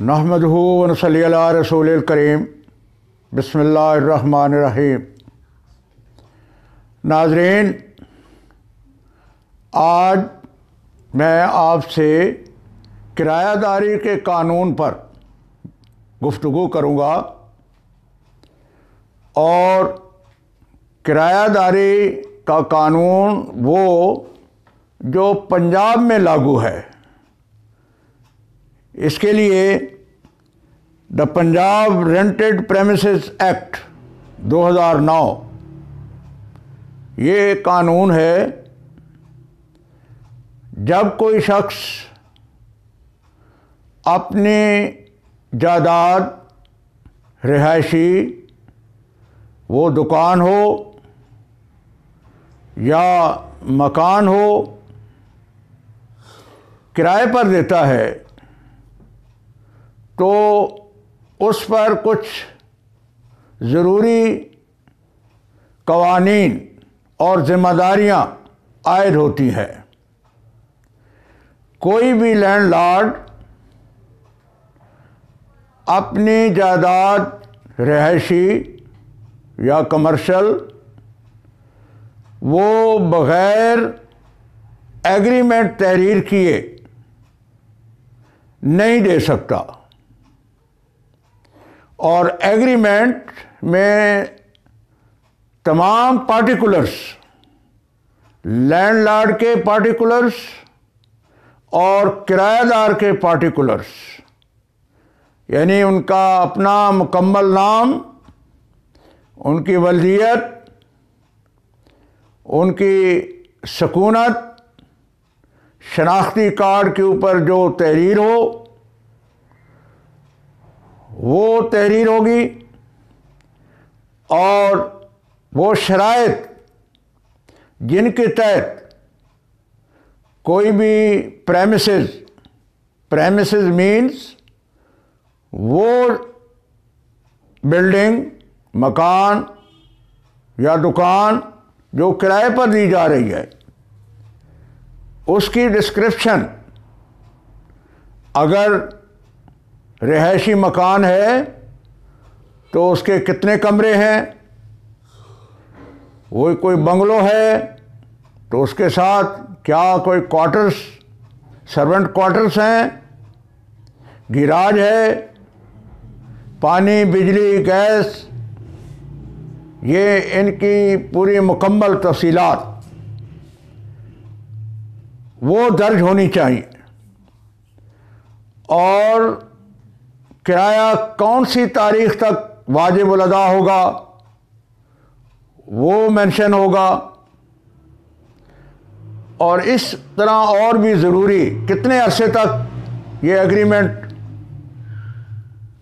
नहमदुहु व नसल्ली अला रसूलिल करीम। बिस्मिल्लाहिर्रहमानिर्रहीम। नाज़रीन, आज मैं आपसे किरायादारी के कानून पर गुफ्तगू करूँगा और किरायादारी का कानून वो जो पंजाब में लागू है। इसके लिए the Punjab rented premises act 2009 ये कानून है। जब कोई शख्स अपनी जायदाद, रिहायशी, वो दुकान हो या मकान हो, किराए पर देता है तो उस पर कुछ ज़रूरी कवानीन और ज़िम्मेदारियाँ आयद होती हैं। कोई भी लैंडलॉर्ड अपनी जायदाद, रिहायशी या कमर्शियल वो बग़ैर एग्रीमेंट तहरीर किए नहीं दे सकता। और एग्रीमेंट में तमाम पार्टिकुलर्स, लैंडलॉर्ड के पार्टिकुलर्स और किराएदार के पार्टिकुलर्स, यानी उनका अपना मुकम्मल नाम, उनकी वल्दियत, उनकी सकूनत, शनाख्ती कार्ड के ऊपर जो तहरीर हो वो तहरीर होगी और वो शराइत जिनके तहत कोई भी प्रेमिसेस मीन्स वो बिल्डिंग, मकान या दुकान जो किराए पर दी जा रही है, उसकी डिस्क्रिप्शन, अगर रिहायशी मकान है तो उसके कितने कमरे हैं, वो कोई बंगलो है तो उसके साथ क्या कोई क्वार्टर्स, सर्वेंट क्वार्टर्स हैं, गिराज है, पानी, बिजली, गैस, ये इनकी पूरी मुकम्मल तफसीलात वो दर्ज होनी चाहिए। और किराया कौन सी तारीख तक वाजिब अदा होगा वो मेंशन होगा। और इस तरह और भी ज़रूरी कितने अरसे तक ये एग्रीमेंट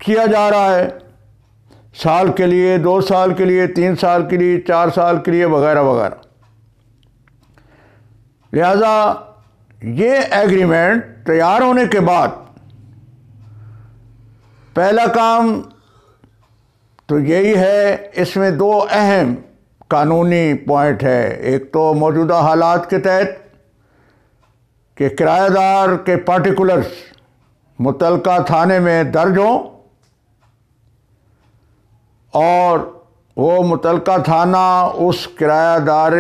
किया जा रहा है, साल के लिए, 2 साल के लिए, 3 साल के लिए, 4 साल के लिए, वगैरह वगैरह। लिहाजा ये एग्रीमेंट तैयार होने के बाद पहला काम तो यही है, इसमें 2 अहम कानूनी पॉइंट है। एक तो मौजूदा हालात के तहत कि किराएदार के पार्टिकुलर्स मुतल्लिका थाने में दर्ज हों और वो मुतल्लिका थाना उस किराएदार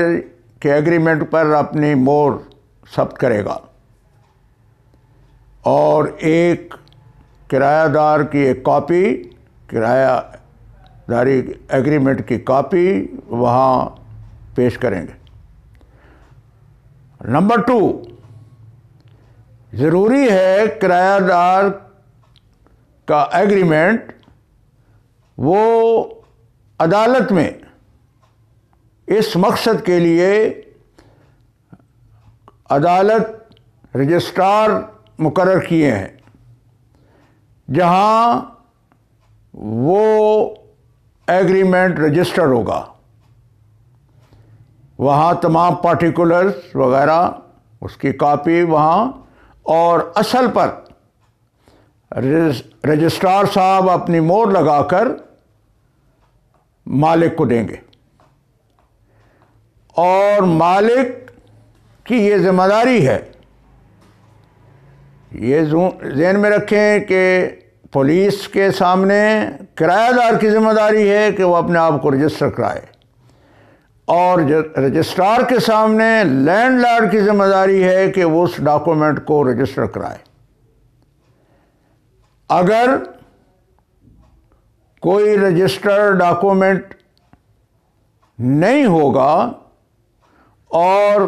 के एग्रीमेंट पर अपनी मोहर सब्त करेगा और एक किरायादार की एक कॉपी, किरायादारी एग्रीमेंट की कॉपी वहाँ पेश करेंगे। नंबर 2, ज़रूरी है किरायादार का एग्रीमेंट वो अदालत में इस मकसद के लिए अदालत रजिस्ट्रार मुकर्रर किए हैं जहाँ वो एग्रीमेंट रजिस्टर होगा। वहाँ तमाम पार्टिकुलर्स वगैरह उसकी कॉपी वहाँ, और असल पर रजिस्ट्रार साहब अपनी मोहर लगाकर मालिक को देंगे। और मालिक की ये जिम्मेदारी है, ये ज़हन में रखें कि पुलिस के सामने किराएदार की जिम्मेदारी है कि वो अपने आप को रजिस्टर कराए, और रजिस्ट्रार के सामने लैंडलॉर्ड की जिम्मेदारी है कि वो उस डॉक्यूमेंट को रजिस्टर कराए। अगर कोई रजिस्टर्ड डॉक्यूमेंट नहीं होगा और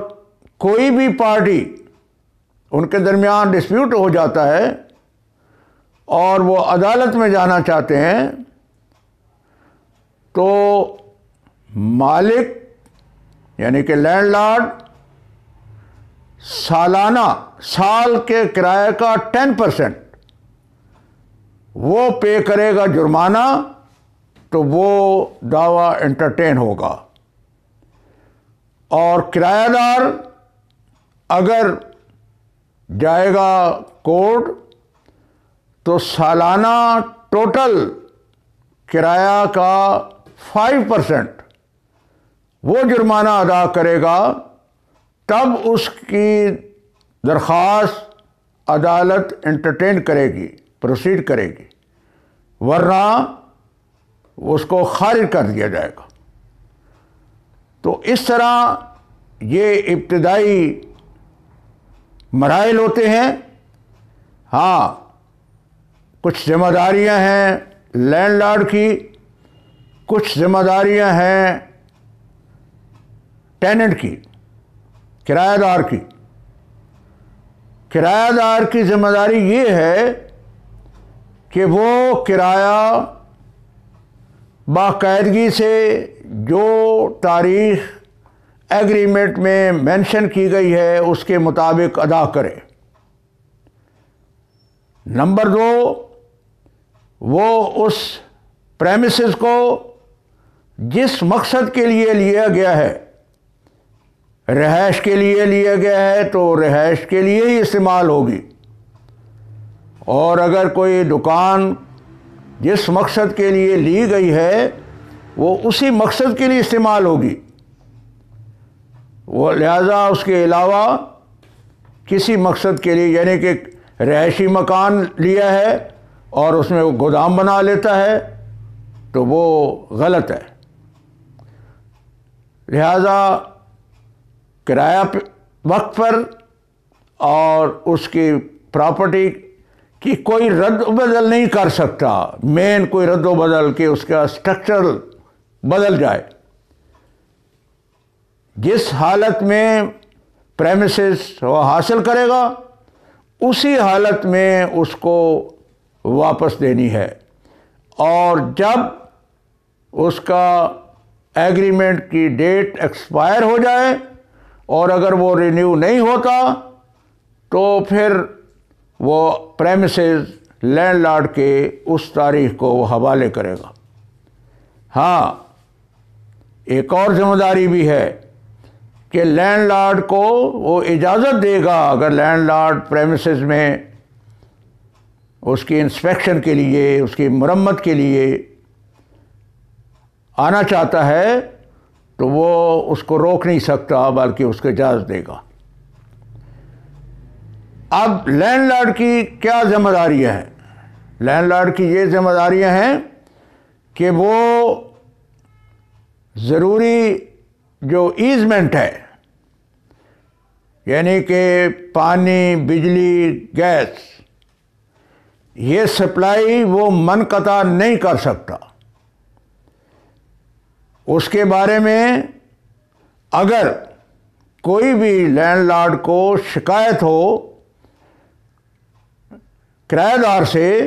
कोई भी पार्टी उनके दरमियान डिस्प्यूट हो जाता है और वो अदालत में जाना चाहते हैं, तो मालिक यानी कि लैंडलॉर्ड साल के किराए का 10% वो पे करेगा जुर्माना, तो वो दावा एंटरटेन होगा। और किराएदार अगर जाएगा कोर्ट तो सालाना टोटल किराया का 5% वो जुर्माना अदा करेगा, तब उसकी दरख्वास्त अदालत एंटरटेन करेगी, प्रोसीड करेगी, वरना उसको खारिज कर दिया जाएगा। तो इस तरह ये इब्तिदाई मराइल होते हैं। हाँ, कुछ जिम्मेदारियां हैं लैंडलॉर्ड की, कुछ जिम्मेदारियां हैं टेनेंट की, किराएदार की। किराएदार की जिम्मेदारी ये है कि वो किराया बाकायदगी से जो तारीख एग्रीमेंट में मेंशन की गई है उसके मुताबिक अदा करे। नंबर 2, वो उस प्रेमिसेस को जिस मकसद के लिए लिया गया है, रिहाइश के लिए लिया गया है तो रिहाइश के लिए ही इस्तेमाल होगी, और अगर कोई दुकान जिस मकसद के लिए ली गई है वो उसी मकसद के लिए इस्तेमाल होगी, वो लिहाजा उसके अलावा किसी मकसद के लिए, यानी कि रिहायशी मकान लिया है और उसमें वो गोदाम बना लेता है, तो वो गलत है। लिहाजा किराया वक्त पर और उसकी प्रॉपर्टी की कोई रद्द बदल नहीं कर सकता। मेन कोई रद्द बदल के उसका स्ट्रक्चर बदल जाए। जिस हालत में प्रेमिसेस वो हासिल करेगा उसी हालत में उसको वापस देनी है, और जब उसका एग्रीमेंट की डेट एक्सपायर हो जाए और अगर वो रिन्यू नहीं होता तो फिर वो प्रेमिसेस लैंडलॉर्ड के उस तारीख को वो हवाले करेगा। हाँ, एक और जिम्मेदारी भी है कि लैंडलॉर्ड को वो इजाज़त देगा, अगर लैंडलॉर्ड प्रेमिसेस में उसकी इंस्पेक्शन के लिए, उसकी मरम्मत के लिए आना चाहता है, तो वो उसको रोक नहीं सकता बल्कि उसको इजाज़त देगा। अब लैंडलॉर्ड की क्या जिम्मेदारियां हैं? लैंडलॉर्ड की ये जिम्मेदारियां हैं कि वो ज़रूरी जो ईज़मेंट है, यानी कि पानी, बिजली, गैस, ये सप्लाई वो मनक़ता नहीं कर सकता। उसके बारे में अगर कोई भी लैंडलॉर्ड को शिकायत हो किराएदार से,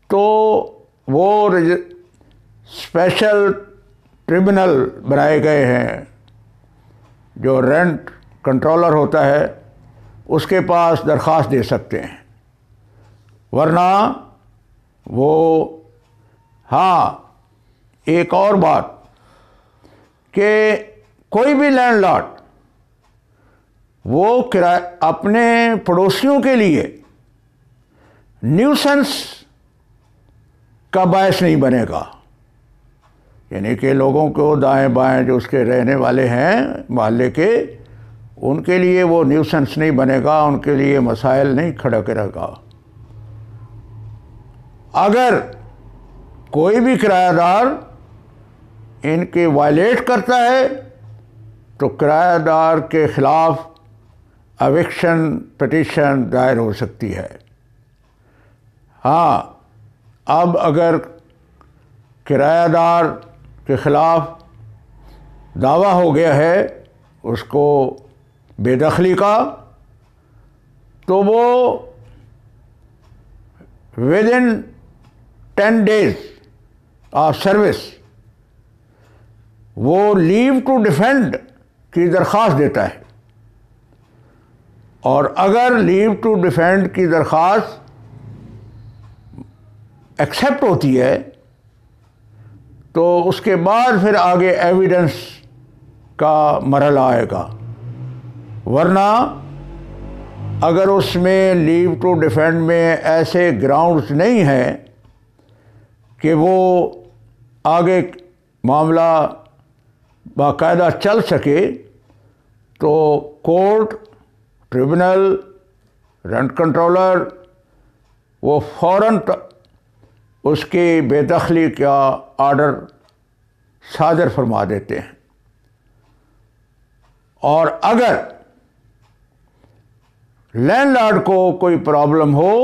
तो वो स्पेशल ट्रिब्यूनल बनाए गए हैं, जो रेंट कंट्रोलर होता है उसके पास दरख्वास्त दे सकते हैं, वरना वो। हाँ, एक और बात कि कोई भी लैंडलॉर्ड वो अपने पड़ोसियों के लिए न्यूसेंस का बायस नहीं बनेगा, यानी कि लोगों को दाएं बाएं जो उसके रहने वाले हैं मोहल्ले के, उनके लिए वो न्यूसेंस नहीं बनेगा, उनके लिए मसाइल नहीं खड़ा करेगा। अगर कोई भी किरायादार इनके वायलेट करता है तो किरायादार के ख़िलाफ़ एविक्शन पिटीशन दायर हो सकती है। हाँ, अब अगर किरायादार के ख़िलाफ़ दावा हो गया है उसको बेदखली का, तो वो with in 10 days of service वो लीव टू डिफेंड की दरख्वास्त देता है। और अगर लीव टू डिफेंड की दरख्वास्त एक्सेप्ट होती है तो उसके बाद फिर आगे एविडेंस का मरहला आएगा। वरना अगर उसमें लीव टू डिफेंड में ऐसे ग्राउंड्स नहीं हैं कि वो आगे मामला बाकायदा चल सके, तो कोर्ट, ट्रिब्यूनल, रेंट कंट्रोलर वो फ़ौरन उसकी बेदखली का आर्डर सादर फरमा देते हैं। और अगर लैंडलॉर्ड को कोई प्रॉब्लम हो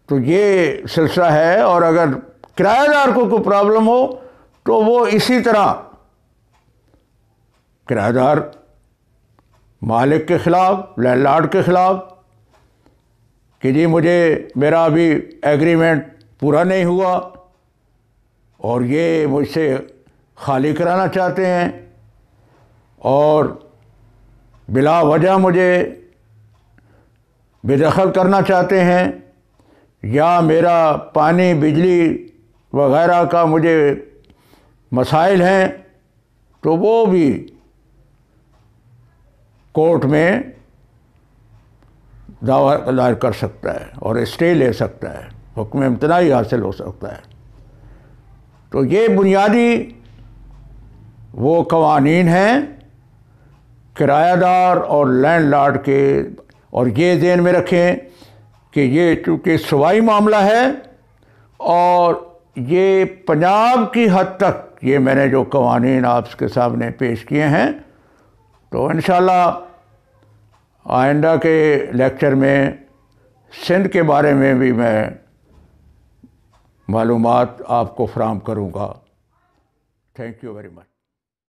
तो ये सिलसिला है, और अगर किराएदार को कोई प्रॉब्लम हो तो वो इसी तरह किराएदार मालिक के ख़िलाफ़, लैंडलॉर्ड के ख़िलाफ़ कि जी मुझे मेरा अभी एग्रीमेंट पूरा नहीं हुआ और ये मुझसे खाली कराना चाहते हैं और बिला वजह मुझे बेदखल करना चाहते हैं, या मेरा पानी, बिजली वगैरह का मुझे मसाइल हैं, तो वो भी कोर्ट में दावा दायर कर सकता है और स्टे ले सकता है, हुक्म इम्तनाई हासिल हो सकता है। तो ये बुनियादी वो कवानीन हैं किरायादार और लैंडलॉर्ड के। और ये ध्यान में रखें कि ये चूँकि सूबाई मामला है और ये पंजाब की हद तक ये मैंने जो कवानीन आपके सामने पेश किए हैं, तो इंशाअल्लाह आइंदा के लेक्चर में सिंध के बारे में भी मैं मालूमात आपको फराहम करूँगा। Thank you very much.